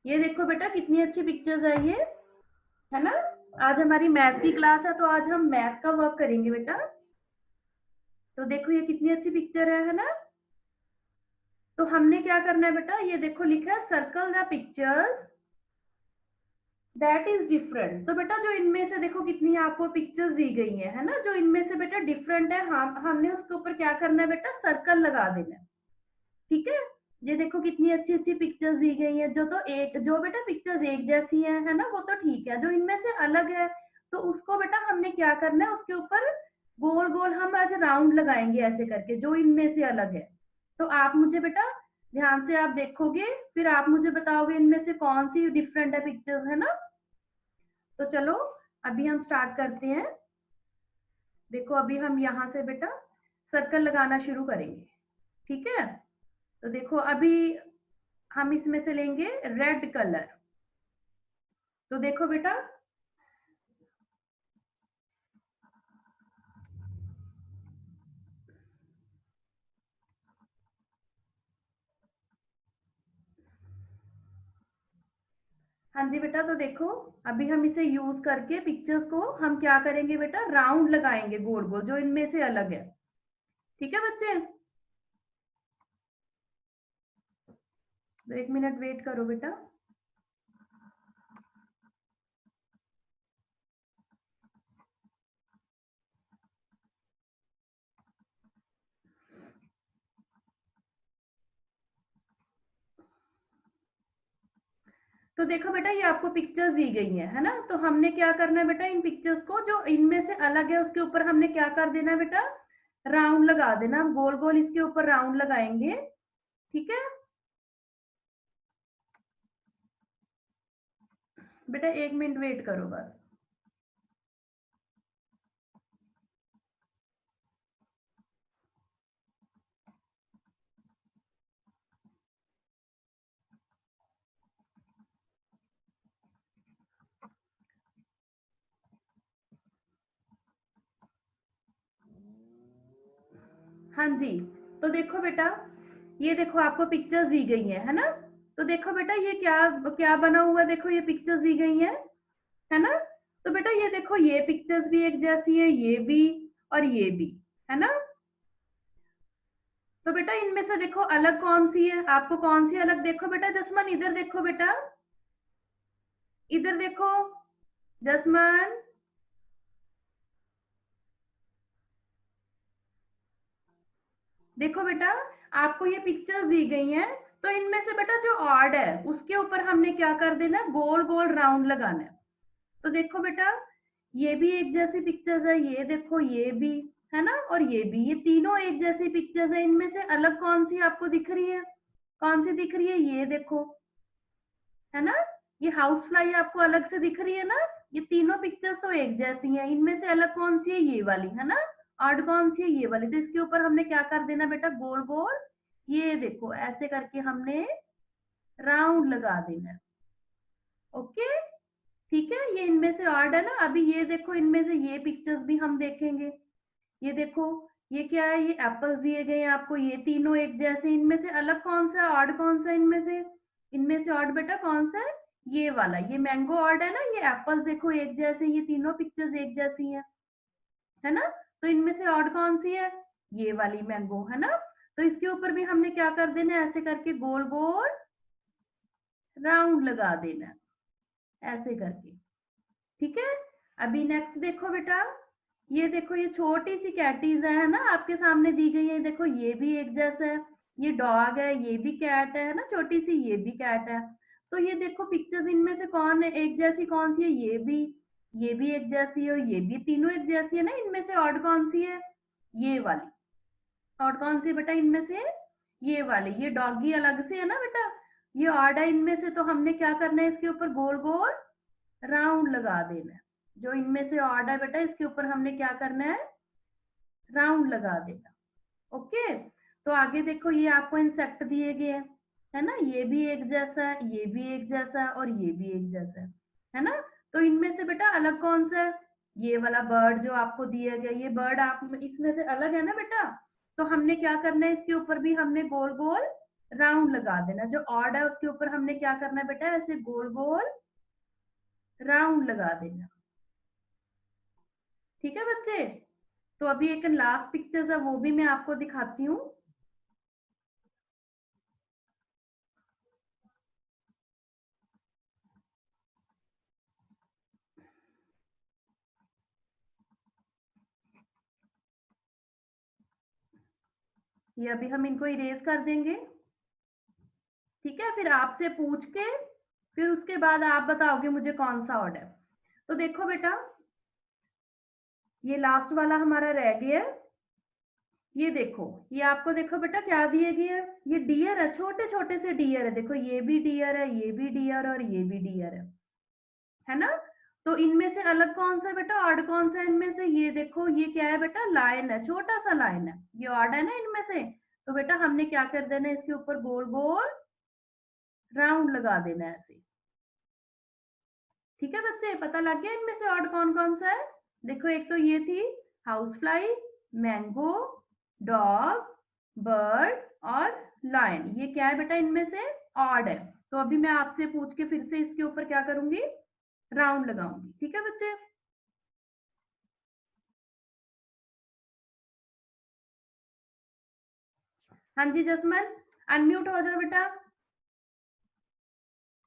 ये देखो बेटा कितनी अच्छी पिक्चर्स है ये, है ना। आज हमारी मैथ की क्लास है तो आज हम मैथ का वर्क करेंगे बेटा। तो देखो ये कितनी अच्छी पिक्चर है ना। तो हमने क्या करना है बेटा, ये देखो लिखा है circle the pictures that is different. तो बेटा जो इनमें से देखो कितनी आपको पिक्चर्स दी गई है ना, जो इनमें से बेटा डिफरेंट है, हमने उसके ऊपर क्या करना है बेटा, सर्कल लगा देना है। ठीक है। ये देखो कितनी अच्छी अच्छी पिक्चर्स दी गई है। जो तो एक जो बेटा पिक्चर्स एक जैसी है ना, वो तो ठीक है। जो इनमें से अलग है तो उसको बेटा हमने क्या करना है, उसके ऊपर गोल गोल हम आज राउंड लगाएंगे ऐसे करके, जो इनमें से अलग है। तो आप मुझे बेटा ध्यान से आप देखोगे, फिर आप मुझे बताओगे इनमें से कौन सी डिफरेंट है पिक्चर्स, है ना। तो चलो अभी हम स्टार्ट करते हैं। देखो अभी हम यहाँ से बेटा सर्कल लगाना शुरू करेंगे। ठीक है। तो देखो अभी हम इसमें से लेंगे रेड कलर। तो देखो बेटा, हाँ जी बेटा, तो देखो अभी हम इसे यूज करके पिक्चर्स को हम क्या करेंगे बेटा, राउंड लगाएंगे गोल गोल, जो इनमें से अलग है। ठीक है बच्चे। तो एक मिनट वेट करो बेटा। तो देखो बेटा ये आपको पिक्चर्स दी गई है ना। तो हमने क्या करना है बेटा, इन पिक्चर्स को जो इनमें से अलग है उसके ऊपर हमने क्या कर देना है बेटा, राउंड लगा देना। हम गोल गोल इसके ऊपर राउंड लगाएंगे। ठीक है बेटा, एक मिनट वेट करो बस। हाँ जी। तो देखो बेटा, ये देखो आपको पिक्चर्स दी गई है ना। तो देखो बेटा ये क्या क्या बना हुआ, देखो ये पिक्चर्स दी गई है ना। तो बेटा ये देखो ये पिक्चर्स भी एक जैसी है, ये भी और ये भी, है ना। तो बेटा इनमें से देखो अलग कौन सी है, आपको कौन सी अलग, देखो बेटा जसमान इधर देखो बेटा, इधर देखो जसमान। देखो बेटा आपको ये पिक्चर्स दी गई हैं, तो इनमें से बेटा जो ऑड है उसके ऊपर हमने क्या कर देना है, गोल गोल राउंड लगाना है। तो देखो बेटा ये भी एक जैसी पिक्चर्स है, ये देखो ये भी, है ना, और ये भी, ये तीनों एक जैसी पिक्चर्स है। इनमें से अलग कौन सी आपको दिख रही है, कौन सी दिख रही है, ये देखो, है ना। ये हाउस फ्लाई आपको अलग से दिख रही है ना। ये तीनों पिक्चर्स तो एक जैसी हैं, इनमें से अलग कौन सी है, ये वाली, है ना। ऑड कौन सी है, ये वाली। तो इसके ऊपर हमने क्या कर देना बेटा, गोल गोल, ये देखो ऐसे करके हमने राउंड लगा देना है। ओके। ठीक है, ये इनमें से ऑड है ना। अभी ये देखो इनमें से ये पिक्चर्स भी हम देखेंगे। ये देखो ये क्या है, ये एप्पल्स दिए गए हैं आपको, ये तीनों एक जैसे। इनमें से अलग कौन सा, ऑड कौन सा इनमें से, इनमें से ऑड बेटा कौन सा है, ये वाला, ये मैंगो ऑड है ना। ये एप्पल्स देखो एक जैसे, ये तीनों पिक्चर्स एक जैसी है ना। तो इनमें से ऑड कौन सी है, ये वाली मैंगो, है ना। तो इसके ऊपर भी हमने क्या कर देना है, ऐसे करके गोल गोल राउंड लगा देना है, ऐसे करके। ठीक है। अभी नेक्स्ट देखो बेटा, ये देखो ये छोटी सी कैटीज है ना, आपके सामने दी गई है। देखो ये भी एक जैसा है, ये डॉग है, ये भी कैट है ना छोटी सी, ये भी कैट है। तो ये देखो पिक्चर्स इनमें से कौन है एक जैसी, कौन सी है, ये भी एक जैसी है, ये भी, तीनों एक जैसी है ना। इनमें से ऑड कौन सी है, ये वाली। ऑड कौन सी बेटा इनमें से, ये वाली। ये डॉगी अलग से है ना बेटा, ये ऑड है इनमें से। तो हमने क्या करना है, इसके ऊपर गोल गोल राउंड लगा देना है। जो इनमें से ऑड है बेटा इसके ऊपर हमने क्या करना है, राउंड लगा देना। ओके। तो आगे देखो ये आपको इंसेक्ट दिए गए हैं, है ना। ये भी एक जैसा है, ये भी एक जैसा है, और ये भी एक जैसा है ना। तो इनमें से बेटा अलग कौन सा है, ये वाला बर्ड जो आपको दिया गया, ये बर्ड आप इसमें से अलग है ना बेटा। तो हमने क्या करना है, इसके ऊपर भी हमने गोल गोल राउंड लगा देना। जो ऑड है उसके ऊपर हमने क्या करना है बेटा, ऐसे गोल गोल राउंड लगा देना। ठीक है बच्चे। तो अभी एक लास्ट पिक्चर्स है वो भी मैं आपको दिखाती हूँ। ये अभी हम इनको इरेज कर देंगे। ठीक है, फिर आपसे पूछ के फिर उसके बाद आप बताओगे मुझे कौन सा ऑर्डर। तो देखो बेटा, ये लास्ट वाला हमारा रह गया। ये देखो, ये आपको देखो बेटा क्या दिए गए है, ये डियर है, छोटे छोटे से डियर है। देखो ये भी डियर है, ये भी डियर और ये भी डियर है ना। तो इनमें से अलग कौन सा है बेटा, ऑड कौन सा है इनमें से, ये देखो ये क्या है बेटा, लाइन है, छोटा सा लाइन है, ये ऑड है ना इनमें से। तो बेटा हमने क्या कर देना है, इसके ऊपर गोल गोल राउंड लगा देना है ऐसे। ठीक है बच्चे, पता लग गया इनमें से ऑड कौन कौन सा है। देखो एक तो ये थी house fly, mango, dog, bird और लायन, ये क्या है बेटा इनमें से ऑड है। तो अभी मैं आपसे पूछ के फिर से इसके ऊपर क्या करूंगी, राउंड लगाऊंगी। ठीक है बच्चे। हाँ जी जसमन, अनम्यूट हो जाओ बेटा।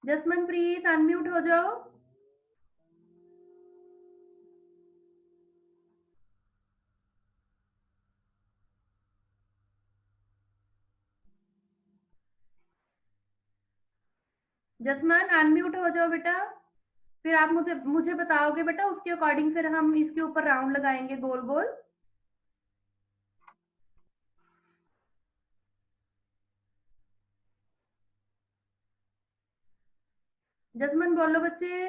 जसमन प्रीत अनम्यूट हो जाओ। जसमन अनम्यूट हो जाओ बेटा। फिर आप मुझे मुझे बताओगे बेटा, उसके अकॉर्डिंग फिर हम इसके ऊपर राउंड लगाएंगे गोल गोल। जसमन बोलो बच्चे।